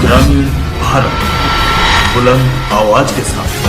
ग्रामीण भारत बुलंद आवाज के साथ।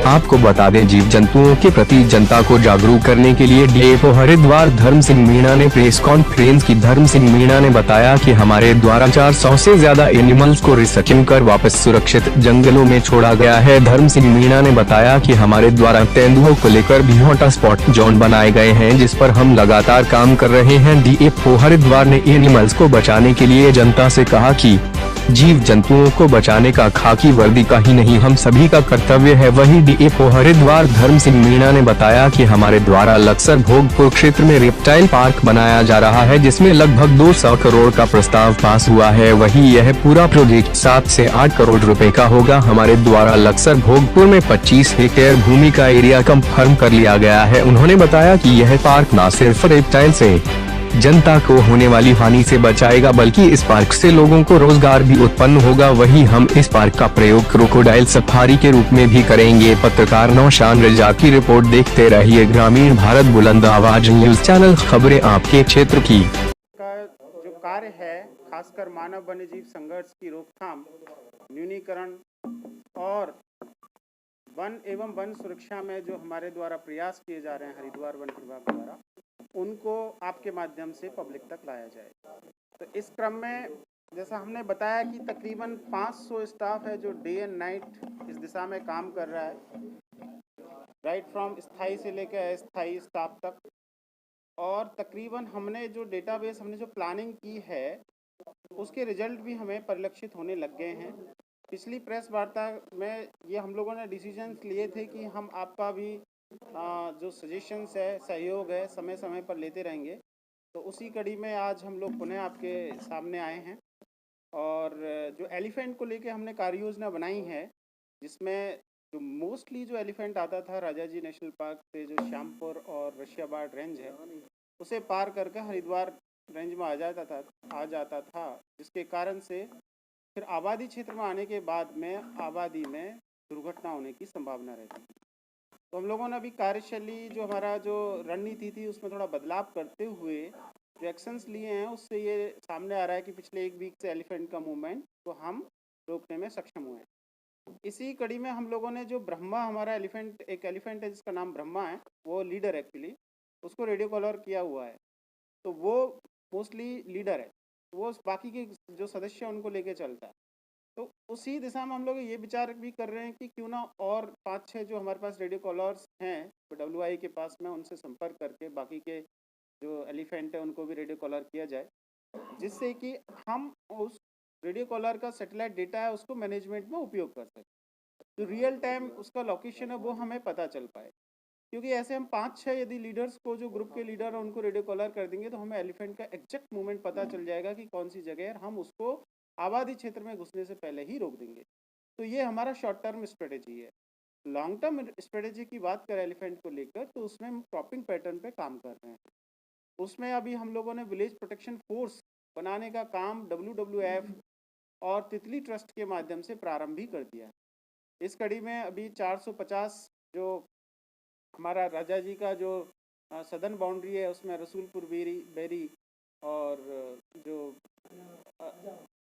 आपको बता दें, जीव जंतुओं के प्रति जनता को जागरूक करने के लिए डीएफओ हरिद्वार धर्म सिंह मीणा ने प्रेस कॉन्फ्रेंस की। धर्म सिंह मीणा ने बताया कि हमारे द्वारा 400 से ज्यादा एनिमल्स को रिस्क्यू कर वापस सुरक्षित जंगलों में छोड़ा गया है। धर्म सिंह मीणा ने बताया कि हमारे द्वारा तेंदुओं को लेकर भी हॉटस्पॉट जोन बनाए गए हैं, जिस पर हम लगातार काम कर रहे हैं। डीएफओ हरिद्वार ने एनिमल्स को बचाने के लिए जनता से कहा कि जीव जंतुओं को बचाने का खाकी वर्दी का ही नहीं, हम सभी का कर्तव्य है। वहीं डीएफओ हरिद्वार धर्म सिंह मीणा ने बताया कि हमारे द्वारा लक्सर भोगपुर क्षेत्र में रेप्टाइल पार्क बनाया जा रहा है, जिसमें लगभग 200 करोड़ का प्रस्ताव पास हुआ है। वहीं यह पूरा प्रोजेक्ट 7 से 8 करोड़ रुपए का होगा। हमारे द्वारा लक्सर भोगपुर में 25 हेक्टेयर भूमि का एरिया कंफर्म कर लिया गया है। उन्होंने बताया कि यह पार्क न सिर्फ रेप्टाइल से जनता को होने वाली हानि से बचाएगा, बल्कि इस पार्क से लोगों को रोजगार भी उत्पन्न होगा। वहीं हम इस पार्क का प्रयोग क्रोकोडाइल सफारी के रूप में भी करेंगे। पत्रकार नौशान रजा की रिपोर्ट। देखते रहिए ग्रामीण भारत बुलंद आवाज न्यूज चैनल, खबरें आपके क्षेत्र की। का जो कार्य है, खासकर मानव वन्यजीव संघर्ष की रोकथाम, न्यूनीकरण और वन एवं वन सुरक्षा में जो हमारे द्वारा प्रयास किए जा रहे हैं हरिद्वार वन विभाग द्वारा, उनको आपके माध्यम से पब्लिक तक लाया जाए। तो इस क्रम में जैसा हमने बताया कि तकरीबन 500 स्टाफ है जो डे एंड नाइट इस दिशा में काम कर रहा है, राइट फ्रॉम स्थायी से लेकर अस्थायी स्टाफ तक। और तकरीबन हमने जो डेटाबेस, हमने जो प्लानिंग की है, उसके रिजल्ट भी हमें परिलक्षित होने लग गए हैं। पिछली प्रेस वार्ता में ये हम लोगों ने डिसीजंस लिए थे कि हम आपका भी जो सजेशंस है, सहयोग है, समय समय पर लेते रहेंगे। तो उसी कड़ी में आज हम लोग पुनः आपके सामने आए हैं और जो एलिफेंट को लेके हमने कार्य योजना बनाई है, जिसमें जो मोस्टली जो एलिफेंट आता था राजा जी नेशनल पार्क से, जो श्यामपुर और रशियाबाद रेंज है, उसे पार करके हरिद्वार रेंज में आ जाता था, जिसके कारण से फिर आबादी क्षेत्र में आने के बाद में आबादी में दुर्घटना होने की संभावना रहती है। तो हम लोगों ने अभी कार्यशैली, जो हमारा जो रणनीति थी, उसमें थोड़ा बदलाव करते हुए जो एक्शंस लिए हैं, उससे ये सामने आ रहा है कि पिछले 1 वीक से एलिफेंट का मूवमेंट को हम रोकने में सक्षम हुए हैं। इसी कड़ी में हम लोगों ने जो ब्रह्मा, हमारा एलिफेंट, एक एलिफेंट है जिसका नाम ब्रह्मा है, वो लीडर एक्चुअली, उसको रेडियो कॉलर किया हुआ है। तो वो मोस्टली लीडर है, वो बाकी के जो सदस्य हैं उनको लेके चलता है। तो उसी दिशा में हम लोग ये विचार भी कर रहे हैं कि क्यों ना और 5-6 जो हमारे पास रेडियो कॉलर्स हैं WI के पास में, उनसे संपर्क करके बाकी के जो एलिफेंट है उनको भी रेडियो कॉलर किया जाए, जिससे कि हम उस रेडियो कॉलर का सैटेलाइट डेटा है उसको मैनेजमेंट में उपयोग कर सकें। जो रियल टाइम उसका लोकेशन है वो हमें पता चल पाए, क्योंकि ऐसे हम 5-6 यदि लीडर्स को, जो ग्रुप के लीडर हैं, उनको रेडियो कॉलर कर देंगे तो हमें एलिफेंट का एग्जैक्ट मूवमेंट पता चल जाएगा कि कौन सी जगह है, हम उसको आबादी क्षेत्र में घुसने से पहले ही रोक देंगे। तो ये हमारा शॉर्ट टर्म स्ट्रेटेजी है। लॉन्ग टर्म स्ट्रेटेजी की बात करें एलिफेंट को लेकर, तो उसमें हम क्रॉपिंग पैटर्न पे काम कर रहे हैं। उसमें अभी हम लोगों ने विलेज प्रोटेक्शन फोर्स बनाने का काम WWF और तितली ट्रस्ट के माध्यम से प्रारंभ भी कर दिया है। इस कड़ी में अभी 450 जो हमारा राजा जी का जो सदर्न बाउंड्री है, उसमें रसूलपुर बेरी और जो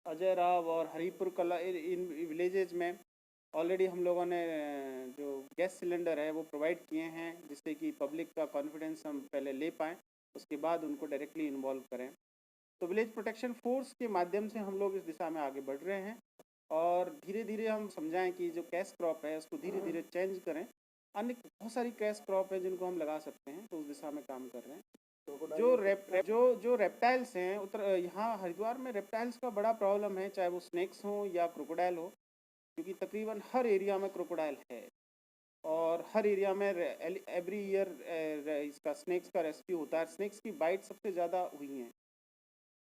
अजय राव और हरिपुर कला, इन विलेजेस में ऑलरेडी हम लोगों ने जो गैस सिलेंडर है वो प्रोवाइड किए हैं, जिससे कि पब्लिक का कॉन्फिडेंस हम पहले ले पाएँ, उसके बाद उनको डायरेक्टली इन्वॉल्व करें। तो विलेज प्रोटेक्शन फोर्स के माध्यम से हम लोग इस दिशा में आगे बढ़ रहे हैं और धीरे धीरे हम समझाएं कि जो कैश क्रॉप है उसको धीरे धीरे चेंज करें। अन्य बहुत सारी कैश क्रॉप है जिनको हम लगा सकते हैं, तो उस दिशा में काम कर रहे हैं। जो रेप्टाइल्स हैं, यहाँ हरिद्वार में रेप्टाइल्स का बड़ा प्रॉब्लम है, चाहे वो स्नेक्स हो या क्रोकोडाइल हो, क्योंकि तकरीबन हर एरिया में क्रोकोडाइल है और हर एरिया में एवरी ईयर इसका स्नेक्स का रेस्क्यू होता है। स्नेक्स की बाइट सबसे ज़्यादा हुई हैं,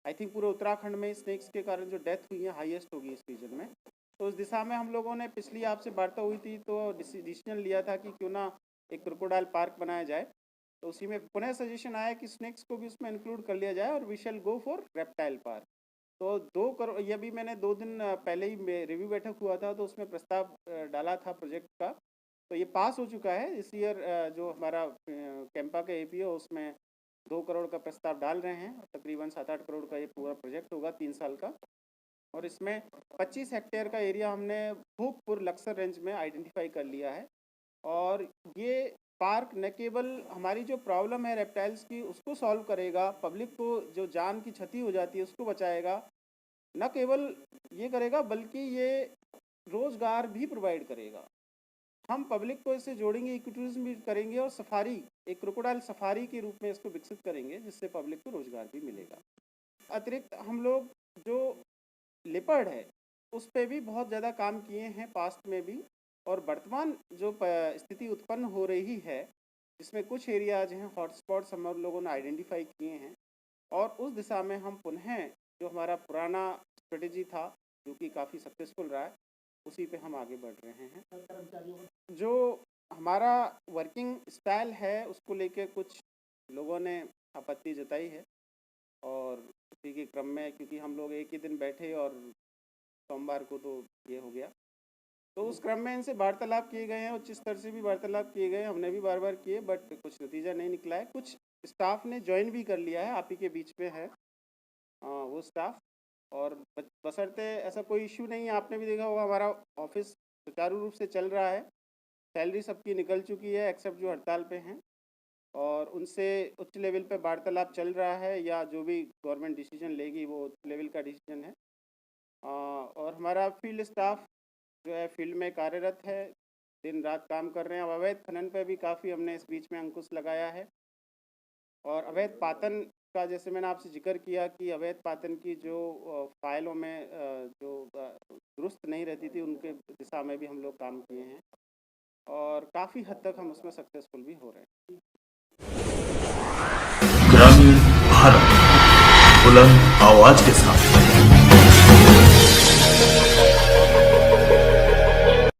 आई थिंक पूरे उत्तराखंड में स्नेक्स के कारण जो डेथ हुई है हाईएस्ट होगी इस रीजन में। तो उस दिशा में हम लोगों ने, पिछली आपसे वार्ता हुई थी तो डिसीजन लिया था कि क्यों ना एक क्रोकोडाइल पार्क बनाया जाए। तो उसी में पुनः सजेशन आया कि स्नेक्स को भी उसमें इंक्लूड कर लिया जाए और we shall go for reptile park. तो 2 करोड़, ये भी मैंने 2 दिन पहले ही रिव्यू बैठक हुआ था, तो उसमें प्रस्ताव डाला था प्रोजेक्ट का, तो ये पास हो चुका है। इस ईयर जो हमारा कैंपा का APO, उसमें 2 करोड़ का प्रस्ताव डाल रहे हैं। तकरीबन 7-8 करोड़ का ये पूरा प्रोजेक्ट होगा 3 साल का, और इसमें 25 हेक्टेयर का एरिया हमने भूपपुर लक्सर रेंज में आइडेंटिफाई कर लिया है। और ये पार्क न केवल हमारी जो प्रॉब्लम है रेप्टाइल्स की उसको सॉल्व करेगा, पब्लिक को जो जान की क्षति हो जाती है उसको बचाएगा, न केवल ये करेगा बल्कि ये रोज़गार भी प्रोवाइड करेगा। हम पब्लिक को इससे जोड़ेंगे, इकोटूरिज्म भी करेंगे और सफारी, एक क्रोकोडाइल सफारी के रूप में इसको विकसित करेंगे, जिससे पब्लिक को रोज़गार भी मिलेगा। अतिरिक्त हम लोग जो लेपर्ड है उस पर भी बहुत ज़्यादा काम किए हैं पास्ट में भी, और वर्तमान जो स्थिति उत्पन्न हो रही है जिसमें कुछ एरियाज हैं हॉटस्पॉट्स हम लोगों ने आइडेंटिफाई किए हैं, और उस दिशा में हम पुनः जो हमारा पुराना स्ट्रेटेजी था जो कि काफ़ी सक्सेसफुल रहा है उसी पे हम आगे बढ़ रहे हैं। जो हमारा वर्किंग स्टाइल है उसको लेके कुछ लोगों ने आपत्ति जताई है, और उसी के क्रम में क्योंकि हम लोग एक ही दिन बैठे और सोमवार को तो ये हो गया, तो उस क्रम में इनसे वार्तालाप किए गए हैं, उच्च स्तर से भी वार्तालाप किए गए, हमने भी बार बार किए, बट कुछ नतीजा नहीं निकला है। कुछ स्टाफ ने ज्वाइन भी कर लिया है, आप ही के बीच में है वो स्टाफ, और बशर्ते ऐसा कोई इश्यू नहीं है। आपने भी देखा होगा हमारा ऑफिस सुचारू रूप से चल रहा है, सैलरी सबकी निकल चुकी है एक्सेप्ट जो हड़ताल पे हैं, और उनसे उच्च लेवल पे वार्तालाप चल रहा है, या जो भी गवर्नमेंट डिसीजन लेगी वो उच्च लेवल का डिसीजन है। और हमारा फील्ड स्टाफ जो है फील्ड में कार्यरत है, दिन रात काम कर रहे हैं। अवैध खनन पे भी काफ़ी हमने इस बीच में अंकुश लगाया है, और अवैध पातन का जैसे मैंने आपसे जिक्र किया कि अवैध पातन की जो फाइलों में जो दुरुस्त नहीं रहती थी उनके दिशा में भी हम लोग काम किए हैं, और काफ़ी हद तक हम उसमें सक्सेसफुल भी हो रहे हैं। ग्रामीण भारत बुलंद आवाज के साथ।